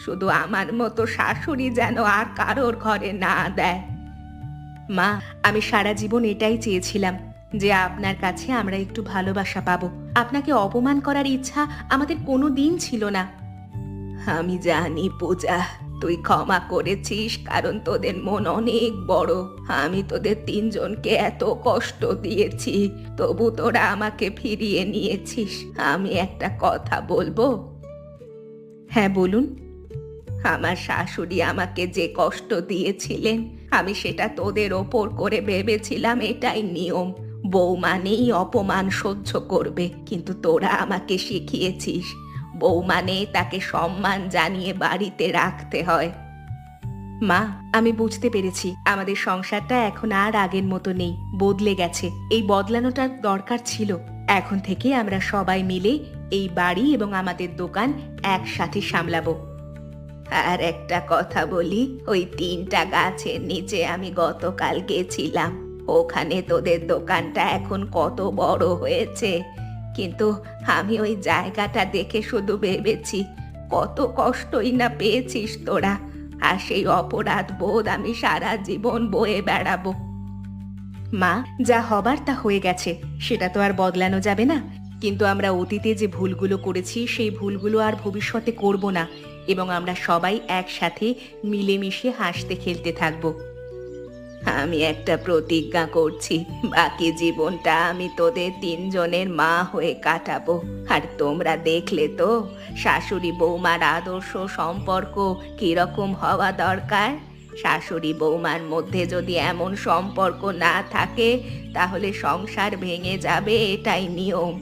শুধু আমার মতো শাশুড়ি যেন আর কারোর ঘরে না দেয়। মা, আমি সারা জীবন এটাই চেয়েছিলাম যে আপনার কাছে আমরা একটু ভালোবাসা পাবো। আপনাকে অপমান করার ইচ্ছা আমাদের কোনো দিন ছিল না। আমি জানি পূজা, তুই ক্ষমা করেছিস কারণ তোদের মন অনেক বড়। আমি তোদের তিনজনকে এত কষ্ট দিয়েছি, তবু তোরা আমাকে ফিরিয়ে নিয়েছিস। আমি একটা কথা বলবো? হ্যাঁ, বলুন। আমার শাশুড়ি আমাকে যে কষ্ট দিয়েছিলেন, আমি সেটা তোদের ওপর করে ভেবেছিলাম এটাই নিয়ম। বউ মানেই অপমান সহ্য করবে, কিন্তু তোরা আমাকে শিখিয়েছিস বউ মানে তাকে সম্মান জানিয়ে বাড়িতে রাখতে হয়। মা, আমি বুঝতে পেরেছি আমাদের সংসারটা এখন আর আগের মতো নেই, বদলে গেছে। এই বদলানোটার দরকার ছিল। এখন থেকে আমরা সবাই মিলে এই বাড়ি এবং আমাদের দোকান একসাথে সামলাবো। আর একটা কথা বলি, ওই 3টা গাছের নিচে আমি গতকাল গেছিলাম। ওখানে তোদের দোকানটা এখন কত বড় হয়েছে, কিন্তু আমি ওই জায়গাটা দেখে শুধু ভেবেছি কত কষ্টই না পেয়েছিস তোরা। আর সেই অপরাধ বোধ আমি সারা জীবন বয়ে বেড়াবো। মা, যা হবার তা হয়ে গেছে, সেটা তো আর বদলানো যাবে না। কিন্তু আমরা অতীতে যে ভুলগুলো করেছি সেই ভুলগুলো আর ভবিষ্যতে করব না, এবং আমরা সবাই একসাথে মিলেমিশে হাসতে খেলতে থাকবো। আমি একটা প্রতিজ্ঞা করছি, বাকি জীবনটা আমি তোদের তিনজনের মা হয়ে কাটাবো। আর তোমরা দেখলে তো শাশুড়ি বৌমার আদর্শ সম্পর্ক কিরকম হওয়া দরকার। শাশুড়ি বৌমার মধ্যে যদি এমন সম্পর্ক না থাকে, তাহলে সংসার ভেঙে যাবে, এটাই নিয়ম।